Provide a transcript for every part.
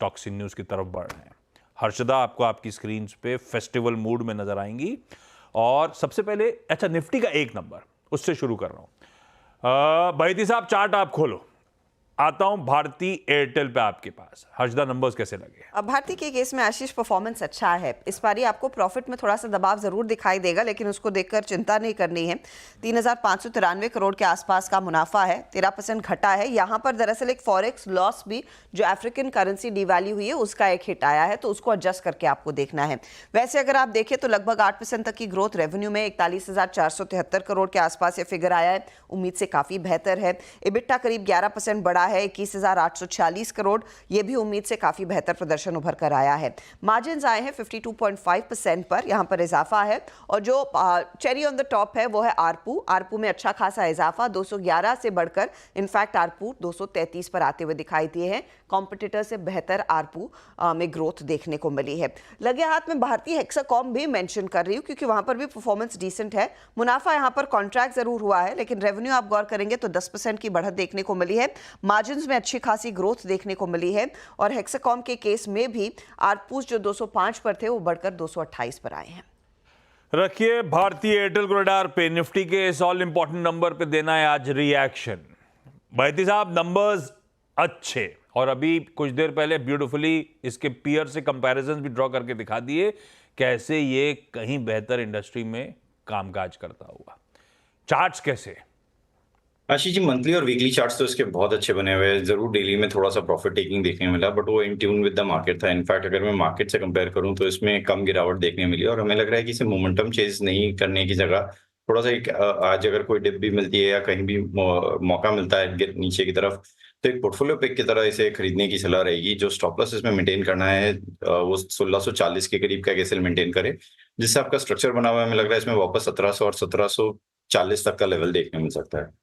Toxic news की तरफ बढ़ रहे हैं। हर्षदा आपको आपकी स्क्रीन पे फेस्टिवल मूड में नजर आएंगी। और सबसे पहले अच्छा निफ्टी का एक नंबर उससे शुरू कर रहा हूं। बैती साहब चार्ट आप खोलो, आता हूं भारती एयरटेल पे आपके पास। हर्षदा नंबर्स कैसे लगे? अब भारती के केस में आशीष परफॉर्मेंस अच्छा है। इस बारी आपको प्रॉफिट में थोड़ा सा दबाव जरूर दिखाई देगा, लेकिन उसको देखकर चिंता नहीं करनी है। 3,593 करोड़ के आसपास का मुनाफा है, 13% घटा है। यहाँ पर दरअसल एक फॉरेक्स लॉस भी, जो अफ्रीकन करेंसी डिवैल्यू हुई है उसका एक हिट आया है, तो उसको एडजस्ट करके आपको देखना है। वैसे अगर आप देखें तो लगभग 8% तक की ग्रोथ रेवेन्यू में 41,473 करोड़ के आसपास ये फिगर आया है, उम्मीद से काफी बेहतर है। इबिट्टा करीब 11% बढ़ा है, 21,846 करोड़, ये भी उम्मीद से काफी बेहतर प्रदर्शन उभर कर आया है। मार्जिन आए हैं 52.5% पर, यहां पर इजाफा है। और जो चेरी ऑन द टॉप है वो है आरपू। आरपू में अच्छा खासा इजाफा, 211 से बढ़कर इनफैक्ट आरपू 233 पर आते हुए दिखाई दिए हैं। कॉम्पिटिटर से बेहतर आरपू में ग्रोथ देखने को मिली है। लगे हाथ में भारतीय हेक्साकॉम भी मेंशन कर रही हूं, क्योंकि वहां पर भी परफॉर्मेंस डिसेंट है। मुनाफा यहां पर कॉन्ट्रैक्ट जरूर हुआ है, लेकिन रेवेन्यू आप गौर करेंगे तो 10% की बढ़त देखने को मिली है। मार्जिन में अच्छी खासी ग्रोथ देखने को मिली है। और हेक्साकॉम के केस में भी आरपूस जो 205 पर थे वो बढ़कर 228 पर आए हैं। रखिए भारतीय एयरटेल को रडार पे। निफ्टी के इस ऑल इंपॉर्टेंट नंबर पे देना है आज रिएक्शन। बैती साहब नंबर्स अच्छे, और अभी कुछ देर पहले ब्यूटीफुली इसके पीयर से कंपैरिजन भी ड्रॉ करके दिखा दिए कैसे ये कहीं बेहतर इंडस्ट्री में कामकाज करता हुआ। चार्ट्स कैसे? आशीष जी, मंथली और वीकली चार्ट्स तो इसके बहुत अच्छे बने हुए हैं। जरूर डेली में थोड़ा सा प्रॉफिट टेकिंग देखने मिला, बट वो in tune with the market था। इनफैक्ट अगर मैं मार्केट से कंपेयर करूं तो इसमें कम गिरावट देखने मिली, और हमें लग रहा है कि इसे मोमेंटम चेज नहीं करने की जगह थोड़ा सा आज अगर कोई डिप भी मिलती है या कहीं भी मौका मिलता है नीचे की तरफ, तो एक पोर्टफोलियो पिक की तरह इसे खरीदने की सलाह रहेगी। जो स्टॉप लॉस इसमें मेंटेन करना है वो 1640 के करीब का कैसे मेंटेन करे, जिससे आपका स्ट्रक्चर बना हुआ है। हमें लग रहा है इसमें वापस 1700 और 1740 तक का लेवल देखने मिल सकता है।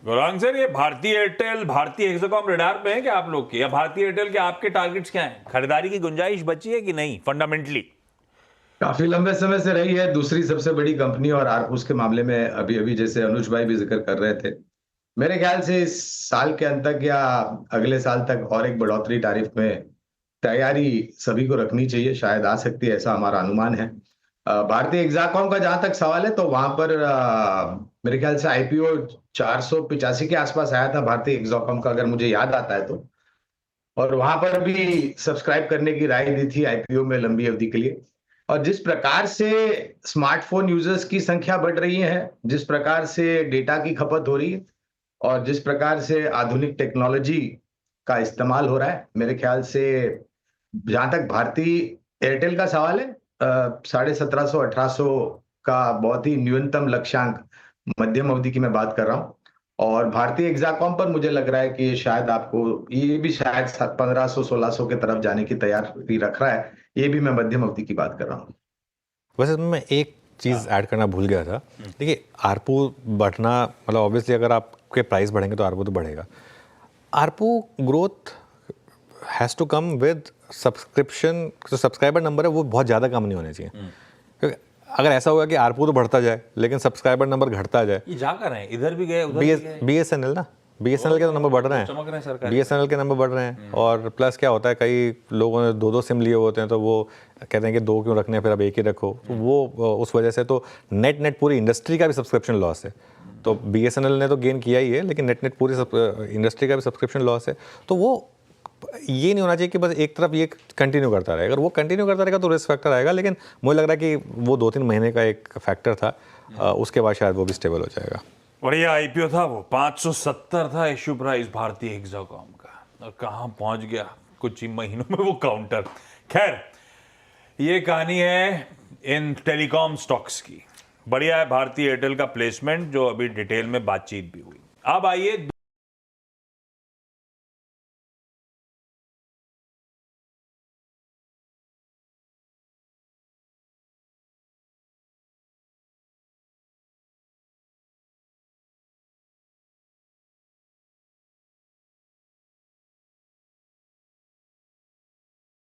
गौरांग सर, ये भारतीय एयरटेल भारतीय हेक्साकॉम रडार पे है क्या आप लोग की, या भारतीय एयरटेल के आपके टारगेट्स क्या हैं? खरीदारी की गुंजाइश बची है कि नहीं फंडामेंटली? काफी लंबे समय से रही है, दूसरी सबसे बड़ी कंपनी, और आरपूस के मामले में अभी अभी जैसे अनुज भाई भी जिक्र कर रहे थे, मेरे ख्याल से इस साल के अंत तक या अगले साल तक और एक बढ़ोतरी टैरिफ में तैयारी सभी को रखनी चाहिए, शायद आ सकती है, ऐसा हमारा अनुमान है। भारतीय हेक्साकॉम का जहां तक सवाल है तो वहां पर मेरे ख्याल से आईपीओ 485 के आसपास आया था भारतीय हेक्साकॉम का, अगर मुझे याद आता है तो। और वहां पर भी सब्सक्राइब करने की राय दी थी आईपीओ में लंबी अवधि के लिए। और जिस प्रकार से स्मार्टफोन यूजर्स की संख्या बढ़ रही है, जिस प्रकार से डेटा की खपत हो रही है, और जिस प्रकार से आधुनिक टेक्नोलॉजी का इस्तेमाल हो रहा है, मेरे ख्याल से जहां तक भारतीय एयरटेल का सवाल है, 1750 1800 का बहुत ही न्यूनतम लक्ष्यांक मध्यम अवधि की मैं बात कर रहा हूं। और भारतीय हेक्साकॉम पर मुझे लग रहा है कि शायद आपको ये भी शायद 1500 1600 के तरफ जाने की तैयारी रख रहा है। ये भी मैं मध्यम अवधि की बात कर रहा हूँ। वैसे मैं एक चीज़ ऐड करना भूल गया था। देखिए, आरपू बढ़ना मतलब ऑब्वियसली अगर आपके प्राइस बढ़ेंगे तो आरपू तो बढ़ेगा। ARPU growth has to come with subscription. जो सब्सक्राइबर नंबर है वो बहुत ज़्यादा कम नहीं होने चाहिए, क्योंकि अगर ऐसा होगा कि आरपू तो बढ़ता जाए लेकिन सब्सक्राइबर नंबर घटता जाए। ये जा कर रहे हैं, इधर भी गए उधर भी गए। बीएसएनएल ना, बीएसएनएल के तो नंबर बढ़ रहे हैं, चमक रहे हैं सरकार। बीएसएनएल के नंबर बढ़ रहे हैं। और प्लस क्या होता है, कई लोगों ने दो सिम लिए होते हैं तो वो कहते हैं कि दो क्यों रखने हैं, फिर अब एक ही रखो। तो वो उस वजह से तो नेट पूरी इंडस्ट्री का भी सब्सक्रिप्शन लॉस है। तो बीएसएनएल ने तो गेन किया ही है, लेकिन नेट पूरी इंडस्ट्री का भी सब्सक्रिप्शन लॉस है। तो वो ये नहीं होना चाहिए कि बस एक तरफ ये कंटिन्यू करता रहेगा। अगर वो कंटिन्यू करता रहेगा तो रिस्क फैक्टर आएगा, लेकिन मुझे लग रहा है कि वो 2-3 महीने का एक फैक्टर था, उसके बाद शायद वो भी स्टेबल हो जाएगा। बढ़िया आईपीओ था वो, 570 था इश्यू प्राइस भारतीय हेक्साकॉम का, और कहां पहुंच गया कुछ ही महीनों में वो काउंटर। खैर, ये कहानी है इन टेलीकॉम स्टॉक्स की। बढ़िया है भारतीय एयरटेल का प्लेसमेंट, जो अभी डिटेल में बातचीत भी हुई। अब आइए